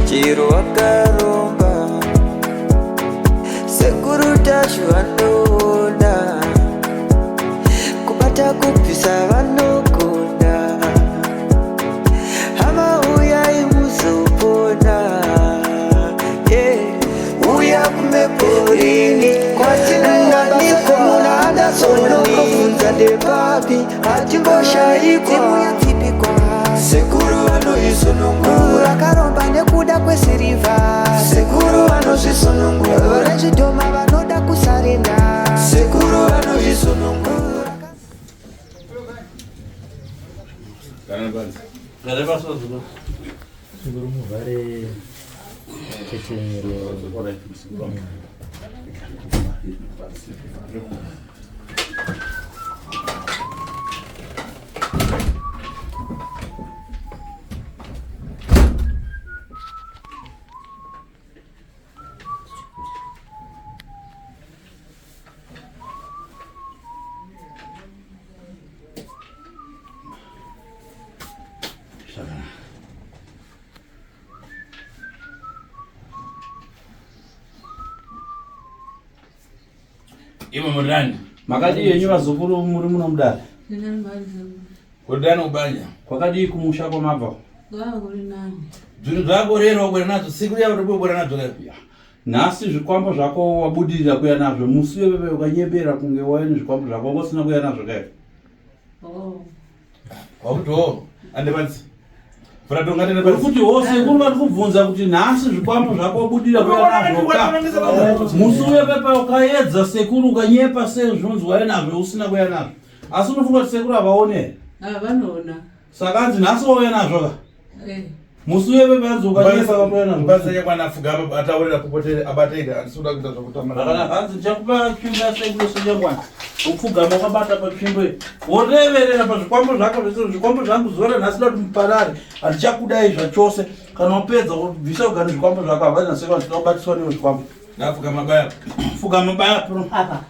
chiro wakaromba sekuru tacho vanoona kubata kupisa vanogona hama uyai muzopona uya kumeporini kwatinanganikomuna adasonokofunza ndepapi atimboshaikwa sekuru vanoisonongura akaromba nekuda kwesirivha sekuru vanozvisonongura rechidhoma vanoda kusarenda sekuru vanozvisonongura sekuru muvhare chechenero Iwe mudani makadi yenyu vazukuru muri muno mudari kudani ubanya kwakadi kumusha kwa mabva zvinhu zvako rero wabwera nadzo siku riya uribwera nadzo lero nhasi zvikwambo zvako wabudirira kuya nazvo musi wepepe ukanyebera kunge waine zvikwambo zvako ngosina kuya nazvo kai wakuti andivanzi kuti wose kuri vari kubvunza kuti nhasi zvikwambo zvako wabudirira kuya nazvo ka musi wepepe ukaedza sekuru ukanyepa sei zvinonzi waye nazvo usina kuya nazvo asi unofunga kuti sekuru havaone vanoona saka anzi nhasi wauya nazvo ka musi wepepe anzi ukanyepa watoya nazvo basa yakwana fuga ataurira kupotere abatega andisuda kuita zvokutama zvakanaka hanzi ndichakupa tsvimbo yasekuru sejangwana upfugama wakabata patsvimbo iyi woreverera pazvikwambo zvako zvese zvikwambo zvangu zora nhasi da kuti muparare handichakudai zvachose kana wapedza ubvisa kugara zvikwambo zvako havana seka ndinoda kubatiswa newe zvikwambo ndafuga mabaya fuga mabaya pro apa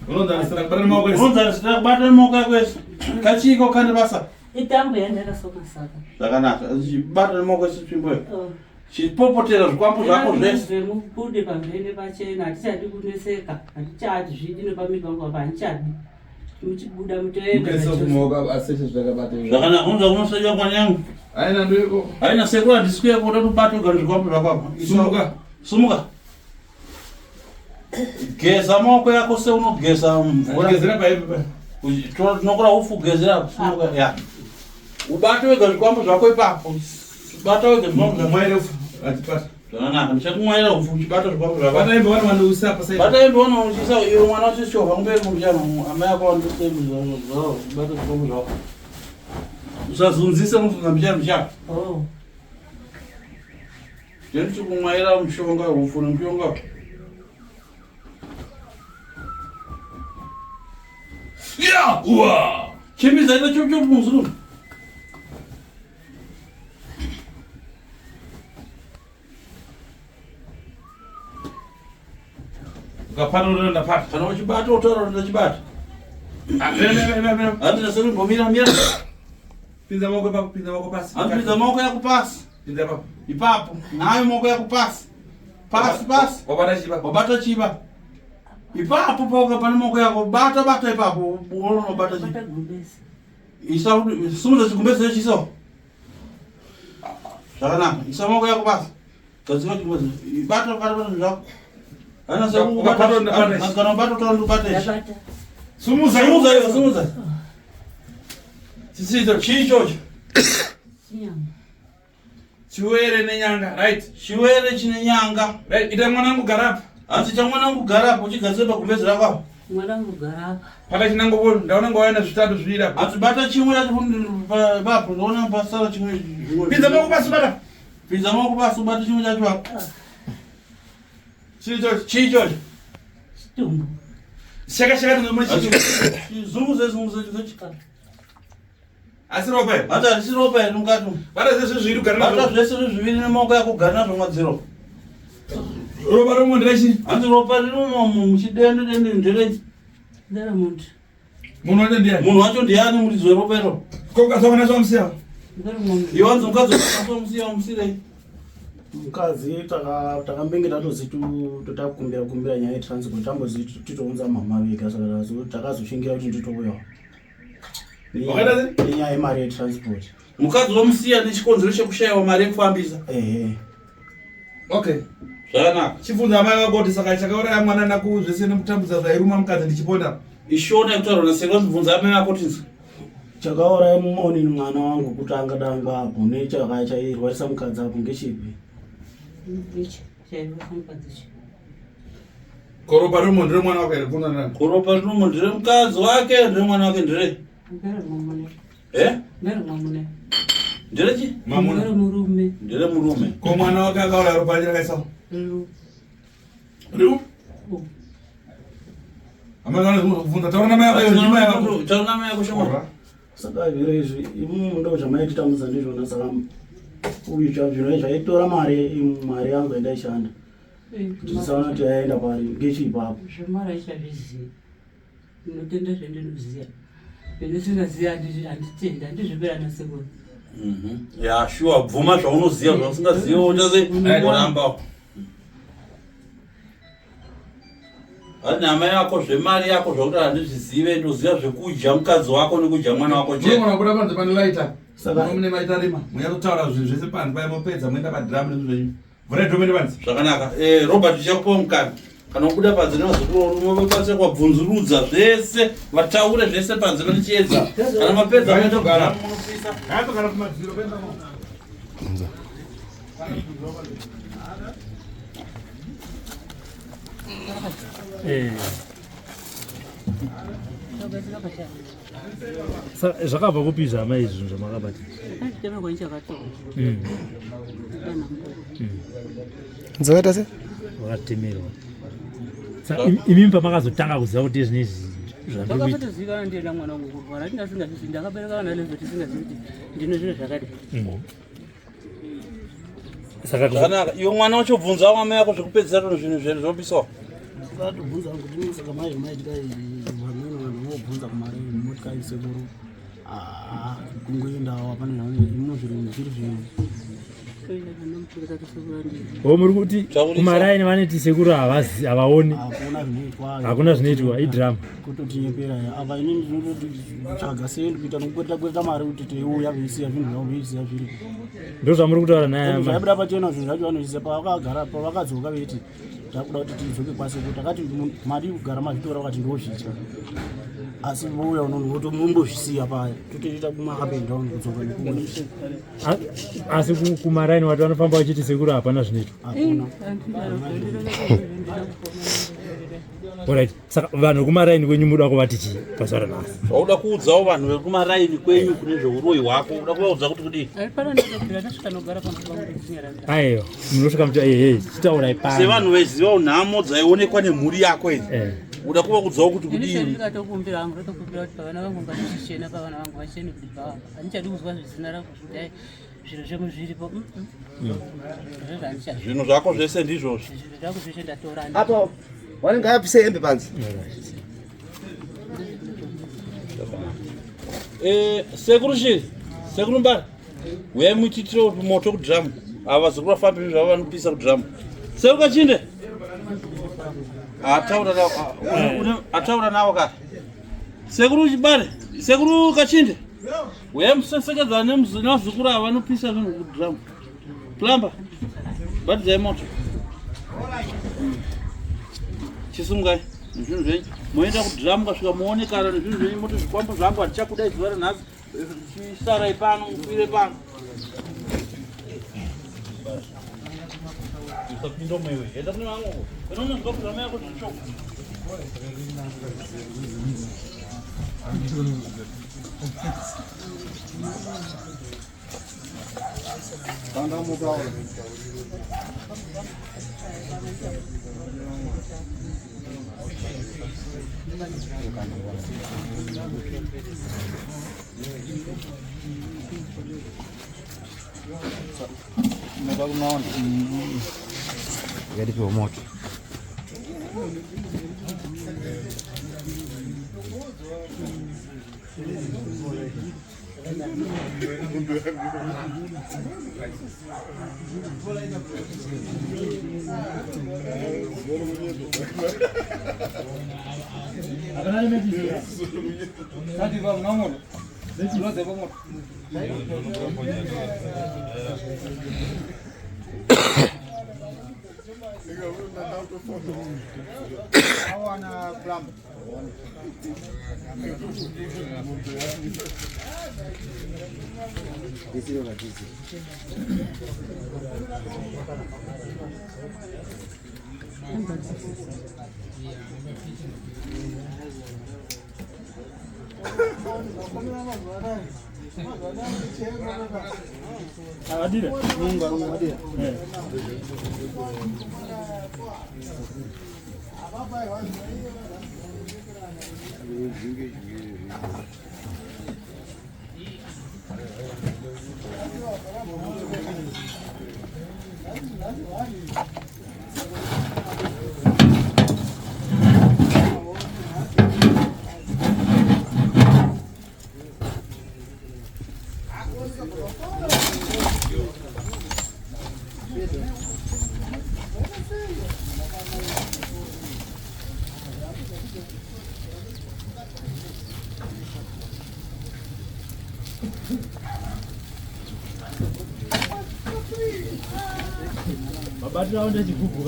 unonzanisira kubata nemaoko ese unonzanisira kubata nemaoko yako ese kachiko kane basa itambo yandakasoma saka zvakanaka bata nemaoko ese tsvimbo iyo chipopotera zvikwambo zvako zvese mubude pamhene pachena hatichadi kuneseka hatichadi zvidi nepamipango apa hanichadi muchibuda mutoendazvakanaka unza unoseja kwana yangu aina ndoiko aina sekuru handisikuya kuda tobata ugara zvikwambo zvako apa sumuka geza maoko yako seunogeza mvura tinokura ufugezera sumuka ubate wega zvikwambo zvako ipapo bata wega zvikwambo zvakanaka ndichakumwaira ufu uchibata zvikwambo zvako bataimbowana uchisa iwe mwana uchichovha kumberi muruchano amai ako wandosebata zvikwambo zvako usazunzise mufunga michano ndichikumwaira mushonga ufu nemushonga chimbiza ita chomuzurumu ukapata unoenda pati kana uchibata utaura ndachibata handina sekumbomira pinza maoko ipapo pinza maoko pasi handipinza maoko yako pasi pinza ipapo ipapo nayo maoko yako pasi wabata chiba ipapo pauka pane maoko yako bata ipapo unobata chiba isa sumuza chigumbezi chiso zvakanaka isa maoko yako pasi gadzika chigumbezi bata zvako ana seku bata kana bata utaundubata sumuza chicho chiwere nenyanga right chiwere chine nyanga right ita mwanangu garapa hanzi chamwanangu garapo uchigadzira pagumbezi rako apa mwanangu garapa pata chinango ndaona ngowaina zvitatu zviviri apa hanzi bata chimwe papo ndaona pasara chimwe pinza maoko pasi bata pinza maoko pasi ubata chimwe chacho apa chicho chitumbu shaka zunguze asi ropa hata handisi ropa nungati bata zvese zviviri ugara bata zvese zviviri nemaoko yako ugara nazvo mwadziro ropa romwe nderechii hanzi ropa rinomo muchidende nderechi ndera muntu munhu wacho ndiani munhu wacho ndiani muridzi weropa iro ko ukazokona zvamusiya ndera muntu iwanzi mukadzi wamusiya wamusirei mukadzi takambenge tatozitu totakumbira nyaya yetransport tambozi titounza mama vega saka takazoshingira kuti nditouyawo nenyaya yemari yetransport. Mukadzi wamusiya nechikonzero chekushayiwa mari yekufambisa. Okay. Zvakanaka. Chibvunza amai vako kuti saka chakauraya mwana nakuzvese nemutambudza zvairuma mukadzi ndichiponda. Ishona yekutaura nasekwa ndibvunza amai vako kuti chakauraya muoni mwana wangu kuti angadangwa apo nechairwarisa mukadzi apo ngechipi? Koropa rimo ndire mwana wake rikuna nani? Koropa rimo ndire mukadzi wake ndire mwana wake ndire? Ndire chi? Murume. Ndire murume. Ko mwana wake akauraya ropa njira kaisa? Riu? Amagana kuvunda taura namai wako yojima yako? Taura namai wako shoma? Saka zviro izvi ndo zvamaititambudza ndizvona saka uyu zviro zvaitora mari yangu yandaishanda kuti tisaona kuti yaenda pari ngechiipapo zvemari aichavizii ndinotenda zvendinoziya zvendisingaziya handitenda ndizvipera nasekuru. Ya shuwa bvuma zvaunoziya zvausingaziya uchaseoramba ani amai yako zvemari yako zvakuti handizvizive ndoziva zvekudya mukadzi wako nekudya mwana wako chete. Mwana kuda panze pane laita. Saka mune maita rima. Munyatotaura zvinhu zvese panze paimopedza muenda padhiramu nezvenyu. Mvura itomene panze. Zvakanaka. Robert tichakupa mukana. Kana kubuda panze unokwanisa kubvunzurudza zvese vataure zvese panze pane chiedza. Kana mapedza munotogara munopisa. Haatogara kumadziro kuenda mo. Zvakabva kupi zvama izvi zvamakabata? Nzakaita se? Wakatemerwa. Imi pamakazotanga kuziva kuti zvinezvi zvakatoziva ndiyena mwana wangu kurwara tingasingazvizi ndakabereka vana lezvo tisingazivi kuti ndine zvinhu zvakadai. Saka zvakanaka. Iwe mwana wacho bvunzawo amai yako zvekupedzisira zvinhu zvinopisawo. Ndakatobvunza kuti saka maitika vamweni vanhu vobvunza kumari motikari sekuru kungoendawo apana munozviri zvinhu muri kuti kumaraini vaneti sekuru havaoni, hakuna zvinoitwa idhirama kutotinyepera apa inini ndinototi tsvaga sendi kuita nokukweta mari kuti teiuya veisiya zvinhu zvavo veisiya zviri ndo zvamuri kutaura naye zvaibuda pachena zvinhu zvacho vanozvisa pavakagara pavakadzoka veiti takuda kuti tidzoke kwasekuru takati mari kugara mazvitora vakati ndozvitya asi vouya unonoto mumbozvisiya paya totoita kumakapendown kudzoka nekumwe asi kumaraini wati vanofamba vachiti sekuru hapana zvinoitwa. Alright, saka vanhu vekumaraini kwenyu muda kuvati chii pazuva ranhasi? Wauda kuudzawo vanhu vekumaraini kwenyu kune zveuroyi hwako uda kuvaudza kuti kudii? Aiwa, munosvika muti chitaurai pano sevanhu vaiziva nhamo dzaionekwa nemhuri yako idzi uda kuvaudzawo kuti kudii? Ndikatokumbira hangu totokumbira kuti pavana vangu ngatichichena pavana vangu vachene kuti pavanga handichadi kuzwa zvezina rangu kuti zviro zvemu zviripo zvinhu zvako zvese ndizvozvo zviro zvangu zveshe ndatora Apa wanenge apise hembe panze. Sekuru mbari uyai muititire moto kudhiramu ava vazukuru vafambi zvinhu zvavo vanopisa kudhiramu. Sekuru Kachinde ataura navo kare. Sekuru Chibare, Sekuru Kachinde uyai musasekedzana nevazukuru ava vanopisa zvinhu kudhiramu. Plamba batidzai moto chisungai zvinhu zvenyu moenda kudhiramu kasvika muonekana nezvinhu zvenyu moti zvikwambo zvangu handichakudai zuva ranhasi chisarai pano mufire pano usapinda mwewe enda kune vamwe unononzwa kuzama yako zvitsvoko Yalipewa moto. Adira. Mungu adira. Babati raunda chigugu.